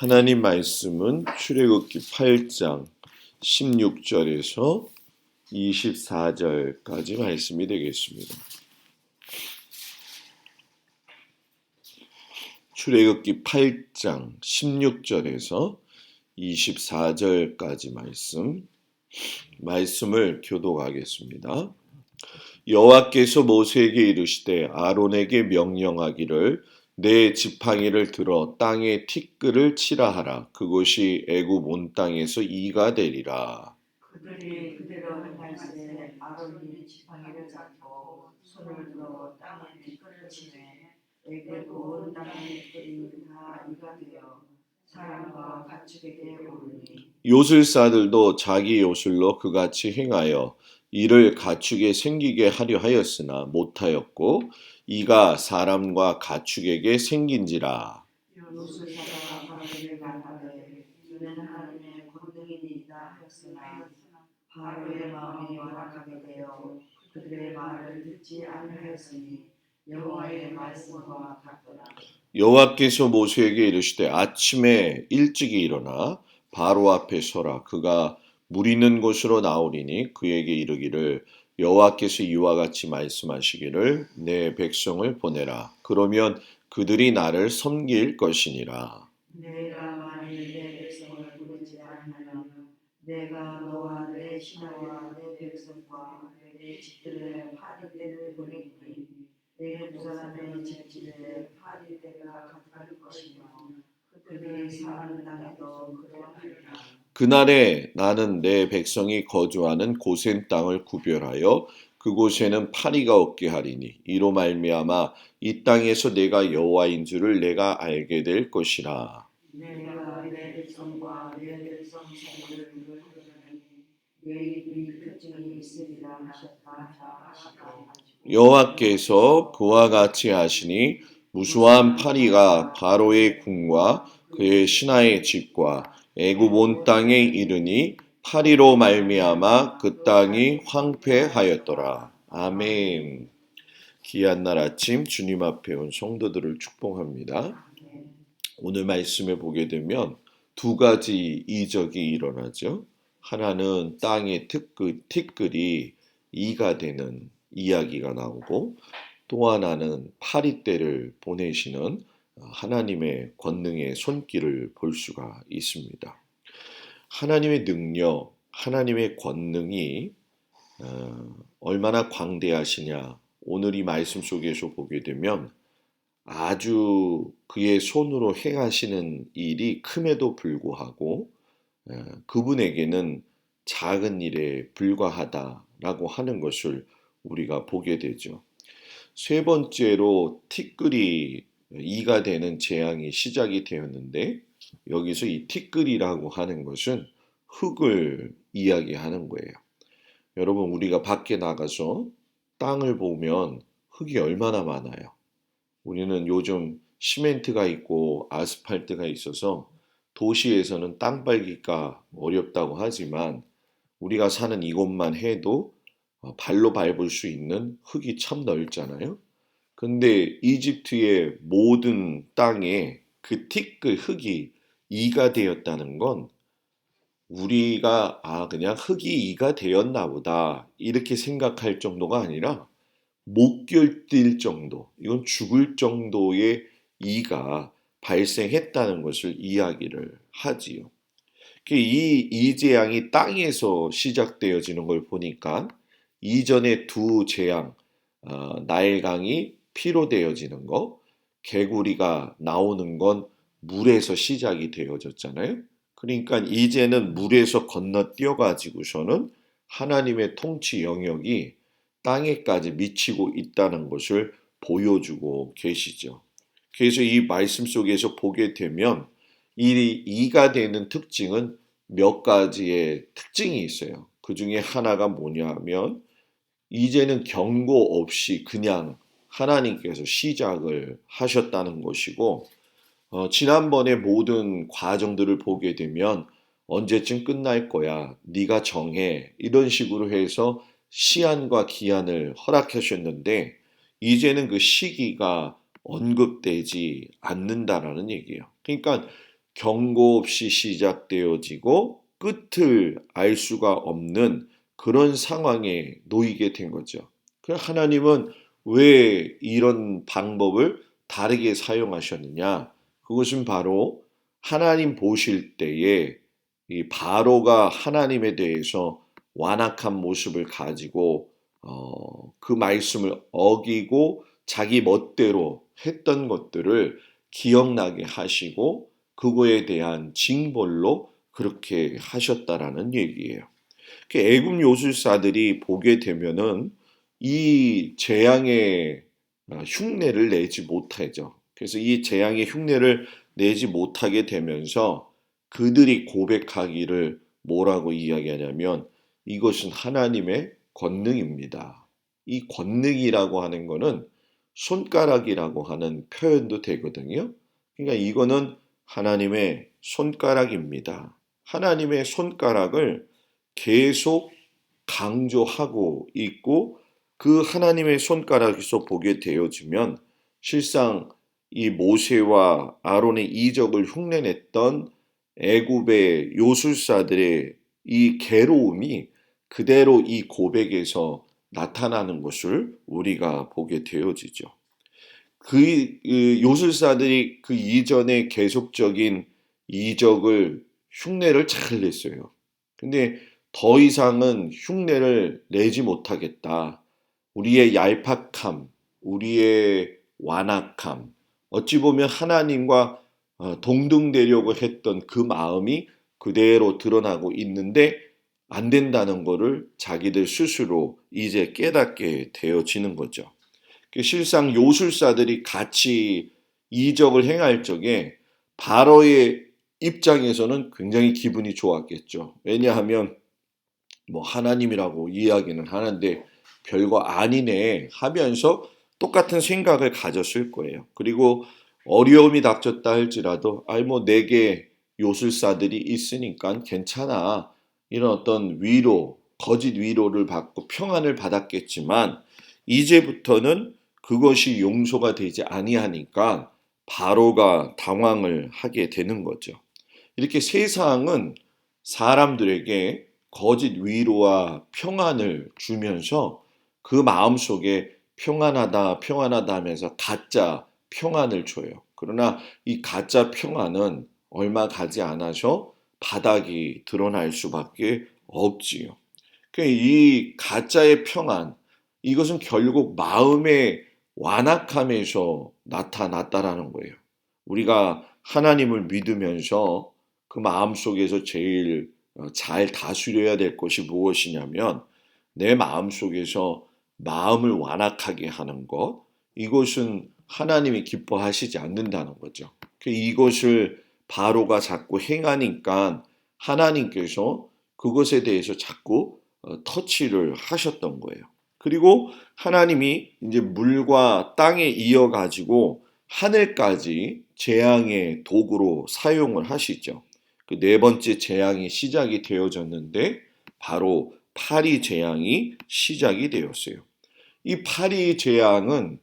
하나님 말씀은 출애굽기 8장 16절에서 24절까지 말씀이 되겠습니다. 출애굽기 8장 16절에서 24절까지 말씀을 교독하겠습니다. 여호와께서 모세에게 이르시되 아론에게 명령하기를 내 지팡이를 들어 땅에 티끌을 치라 하라. 그곳이 애굽 온 땅에서 이가 되리라. 그들이 그대로 한 날새 아론이 지팡이를 잡고 손을 들어 땅에 티끌을 치매 애굽 온 땅의 티끌이 다 이가 되어 사람과 가축에게 오르니 요술사들도 자기 요술로 그같이 행하여 이를 가축에 생기게 하려 하였으나 못하였고 이가 사람과 가축에게 생긴지라. 요술사가 바로에게 말하되 이는 하나님의 권능이니이다 하였으나 바로의 마음이 완악하게 되어 그들의 말을 듣지 아니하였으니 여호와의 말씀과 같더라. 여호와께서 모세에게 이르시되 아침에 일찍이 일어나 바로 앞에 서라. 그가 물 있는 곳으로 나오리니 그에게 이르기를 여호와께서 이와 같이 말씀하시기를 내 백성을 보내라. 그러면 그들이 나를 섬길 것이니라. 내가 만일 내 백성을 부르지 않으면 내가 너와 내 신하와 내 백성과 내 집들의 파리떼를 보내리니 애굽 사람의 집집에 파리떼가 가득할 것이며 그들이 사는 땅에도 그러하리라. 그날에 나는 내 백성이 거주하는 고센 땅을 구별하여 그곳에는 파리가 없게 하리니 이로 말미암아 이 땅에서 내가 여호와인 줄을 내가 알게 될 것이라. 내가 내 백성과 내 백성 사이를 구별하리니 내 입이 특징이 있으리라 하셨다 하시고 여호와께서 그와 같이 하시니 무수한 파리가 바로의 궁과 그의 신하의 집과 애굽 온 땅에 이르니 파리로 말미암아 그 땅이 황폐하였더라. 아멘. 귀한 날 아침 주님 앞에 온 성도들을 축복합니다. 오늘 말씀에 보게 되면 두 가지 이적이 일어나죠. 하나는 땅의 티끌이 이가 되는 이야기가 나오고 또 하나는 파리떼를 보내시는 하나님의 권능의 손길을 볼 수가 있습니다. 하나님의 능력, 하나님의 권능이 얼마나 광대하시냐 오늘 이 말씀 속에서 보게 되면 아주 그의 손으로 행하시는 일이 큼에도 불구하고 그분에게는 작은 일에 불과하다라고 하는 것을 우리가 보게 되죠. 세 번째로 티끌이 이가 되는 재앙이 시작이 되었는데 여기서 이 티끌이라고 하는 것은 흙을 이야기하는 거예요. 여러분 우리가 밖에 나가서 땅을 보면 흙이 얼마나 많아요. 우리는 요즘 시멘트가 있고 아스팔트가 있어서 도시에서는 땅 밟기가 어렵다고 하지만 우리가 사는 이곳만 해도 발로 밟을 수 있는 흙이 참 넓잖아요. 근데 이집트의 모든 땅에 그 티끌 흙이 이가 되었다는 건 우리가 그냥 흙이 이가 되었나 보다 이렇게 생각할 정도가 아니라 못 견딜 정도, 이건 죽을 정도의 이가 발생했다는 것을 이야기를 하지요. 이 재앙이 땅에서 시작되어지는 걸 보니까 이전의 두 재앙, 나일강이 피로 되어지는 거, 개구리가 나오는 건 물에서 시작이 되어졌잖아요. 그러니까 이제는 물에서 건너뛰어 가지고서는 하나님의 통치 영역이 땅에까지 미치고 있다는 것을 보여주고 계시죠. 그래서 이 말씀 속에서 보게 되면 이 이가 되는 특징은 몇 가지의 특징이 있어요. 그 중에 하나가 뭐냐면 이제는 경고 없이 그냥 하나님께서 시작을 하셨다는 것이고 지난번에 모든 과정들을 보게 되면 언제쯤 끝날 거야. 네가 정해. 이런 식으로 해서 시한과 기한을 허락하셨는데 이제는 그 시기가 언급되지 않는다라는 얘기예요. 그러니까 경고 없이 시작되어지고 끝을 알 수가 없는 그런 상황에 놓이게 된 거죠. 그래서 하나님은 왜 이런 방법을 다르게 사용하셨느냐? 그것은 바로 하나님 보실 때에 이 바로가 하나님에 대해서 완악한 모습을 가지고 그 말씀을 어기고 자기 멋대로 했던 것들을 기억나게 하시고 그거에 대한 징벌로 그렇게 하셨다라는 얘기예요. 그 애굽 요술사들이 보게 되면은 이 재앙의 흉내를 내지 못하죠. 그래서 이 재앙의 흉내를 내지 못하게 되면서 그들이 고백하기를 뭐라고 이야기하냐면 이것은 하나님의 권능입니다. 이 권능이라고 하는 거는 손가락이라고 하는 표현도 되거든요. 그러니까 이거는 하나님의 손가락입니다. 하나님의 손가락을 계속 강조하고 있고 그 하나님의 손가락에서 보게 되어지면 실상 이 모세와 아론의 이적을 흉내냈던 애굽의 요술사들의 이 괴로움이 그대로 이 고백에서 나타나는 것을 우리가 보게 되어지죠. 그 요술사들이 그 이전에 계속적인 이적을 흉내를 잘 냈어요. 근데 더 이상은 흉내를 내지 못하겠다. 우리의 얄팍함, 우리의 완악함, 어찌 보면 하나님과 동등되려고 했던 그 마음이 그대로 드러나고 있는데 안 된다는 것을 자기들 스스로 이제 깨닫게 되어지는 거죠. 실상 요술사들이 같이 이적을 행할 적에 바로의 입장에서는 굉장히 기분이 좋았겠죠. 왜냐하면 뭐 하나님이라고 이야기는 하는데 별거 아니네 하면서 똑같은 생각을 가졌을 거예요. 그리고 어려움이 닥쳤다 할지라도 아이 뭐 내게 요술사들이 있으니까 괜찮아. 이런 어떤 위로, 거짓 위로를 받고 평안을 받았겠지만 이제부터는 그것이 용서가 되지 아니하니까 바로가 당황을 하게 되는 거죠. 이렇게 세상은 사람들에게 거짓 위로와 평안을 주면서 그 마음속에 평안하다, 평안하다 하면서 가짜 평안을 줘요. 그러나 이 가짜 평안은 얼마 가지 않아서 바닥이 드러날 수밖에 없지요. 이 가짜의 평안, 이것은 결국 마음의 완악함에서 나타났다라는 거예요. 우리가 하나님을 믿으면서 그 마음속에서 제일 잘 다스려야 될 것이 무엇이냐면 내 마음속에서 마음을 완악하게 하는 것, 이것은 하나님이 기뻐하시지 않는다는 거죠. 이것을 바로가 자꾸 행하니까 하나님께서 그것에 대해서 자꾸 터치를 하셨던 거예요. 그리고 하나님이 이제 물과 땅에 이어가지고 하늘까지 재앙의 도구로 사용을 하시죠. 그 네 번째 재앙이 시작이 되어졌는데 바로 파리 재앙이 시작이 되었어요. 이 파리 재앙은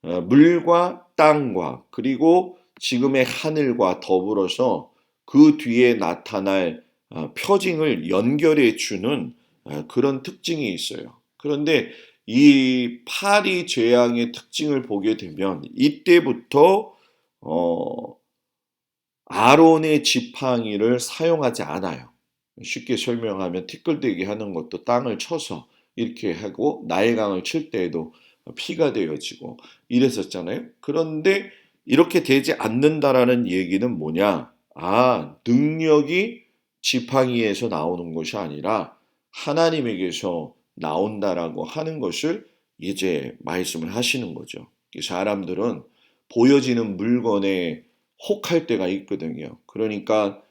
물과 땅과 그리고 지금의 하늘과 더불어서 그 뒤에 나타날 표징을 연결해 주는 그런 특징이 있어요. 그런데 이 파리 재앙의 특징을 보게 되면 이때부터 아론의 지팡이를 사용하지 않아요. 쉽게 설명하면 티끌대기 하는 것도 땅을 쳐서 이렇게 하고 나일강을 칠 때에도 피가 되어지고 이랬었잖아요. 그런데 이렇게 되지 않는다라는 얘기는 뭐냐? 능력이 지팡이에서 나오는 것이 아니라 하나님에게서 나온다라고 하는 것을 이제 말씀을 하시는 거죠. 사람들은 보여지는 물건에 혹할 때가 있거든요. 그러니까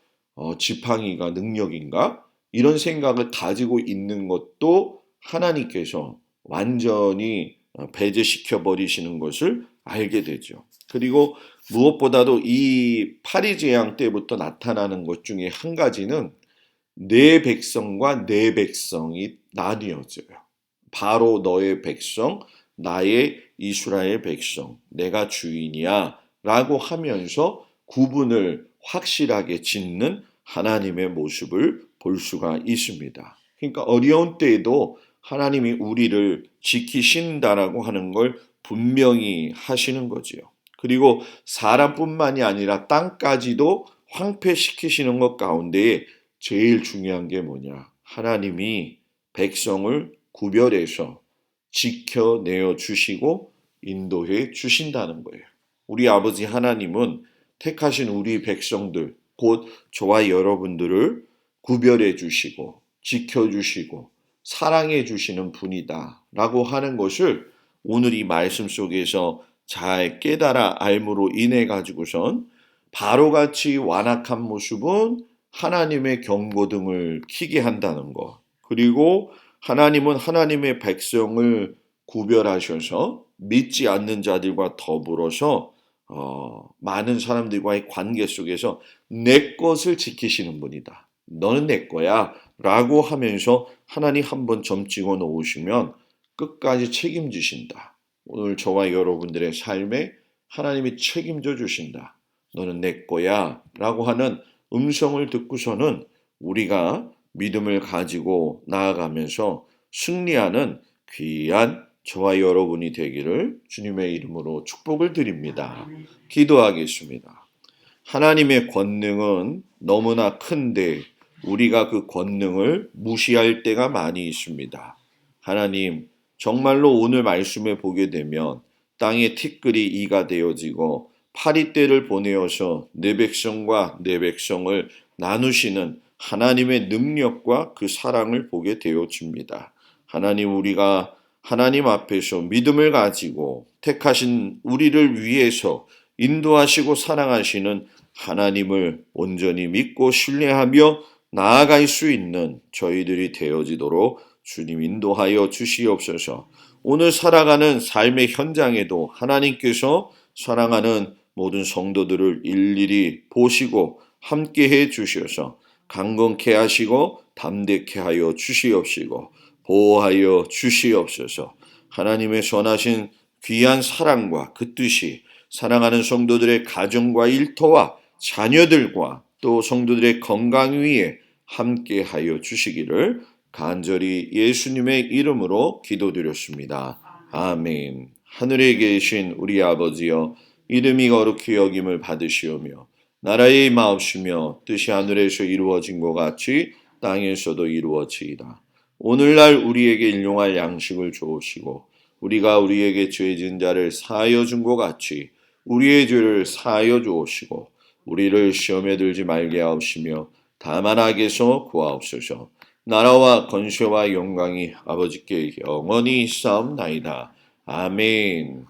지팡이가 능력인가? 이런 생각을 가지고 있는 것도 하나님께서 완전히 배제시켜 버리시는 것을 알게 되죠. 그리고 무엇보다도 이 파리재앙 때부터 나타나는 것 중에 한 가지는 내 백성과 내 백성이 나뉘어져요. 바로 너의 백성, 나의 이스라엘 백성, 내가 주인이야 라고 하면서 구분을 확실하게 짓는 하나님의 모습을 볼 수가 있습니다. 그러니까 어려운 때에도 하나님이 우리를 지키신다라고 하는 걸 분명히 하시는 거지요. 그리고 사람뿐만이 아니라 땅까지도 황폐시키시는 것 가운데 제일 중요한 게 뭐냐? 하나님이 백성을 구별해서 지켜내어 주시고 인도해 주신다는 거예요. 우리 아버지 하나님은 택하신 우리 백성들, 곧 저와 여러분들을 구별해 주시고 지켜주시고 사랑해 주시는 분이다 라고 하는 것을 오늘 이 말씀 속에서 잘 깨달아 알므로 인해 가지고선 바로같이 완악한 모습은 하나님의 경고등을 켜게 한다는 것. 그리고 하나님은 하나님의 백성을 구별하셔서 믿지 않는 자들과 더불어서 많은 사람들과의 관계 속에서 내 것을 지키시는 분이다. 너는 내 거야 라고 하면서 하나님 한번 점 찍어 놓으시면 끝까지 책임지신다. 오늘 저와 여러분들의 삶에 하나님이 책임져 주신다. 너는 내 거야 라고 하는 음성을 듣고서는 우리가 믿음을 가지고 나아가면서 승리하는 귀한 저와 여러분이 되기를 주님의 이름으로 축복을 드립니다. 기도하겠습니다. 하나님의 권능은 너무나 큰데 우리가 그 권능을 무시할 때가 많이 있습니다. 하나님, 정말로 오늘 말씀에 보게 되면 땅의 티끌이 이가 되어지고 파리떼를 보내어서 내 백성과 내 백성을 나누시는 하나님의 능력과 그 사랑을 보게 되어집니다. 하나님, 우리가 하나님 앞에서 믿음을 가지고 택하신 우리를 위해서 인도하시고 사랑하시는 하나님을 온전히 믿고 신뢰하며 나아갈 수 있는 저희들이 되어지도록 주님 인도하여 주시옵소서. 오늘 살아가는 삶의 현장에도 하나님께서 사랑하는 모든 성도들을 일일이 보시고 함께해 주셔서 강건케 하시고 담대케 하여 주시옵시고 보호하여 주시옵소서. 하나님의 선하신 귀한 사랑과 그 뜻이 사랑하는 성도들의 가정과 일터와 자녀들과 또 성도들의 건강 위에 함께하여 주시기를 간절히 예수님의 이름으로 기도드렸습니다. 아멘. 하늘에 계신 우리 아버지여, 이름이 거룩히 여김을 받으시오며 나라의 마옵시며 뜻이 하늘에서 이루어진 것 같이 땅에서도 이루어지이다. 오늘날 우리에게 일용할 양식을 주옵시고 우리가 우리에게 죄진 자를 사하여 준 것 같이 우리의 죄를 사하여 주옵시고 우리를 시험에 들지 말게 하옵시며 다만 악에서 구하옵소서. 나라와 권세와 영광이 아버지께 영원히 있사옵나이다. 아멘.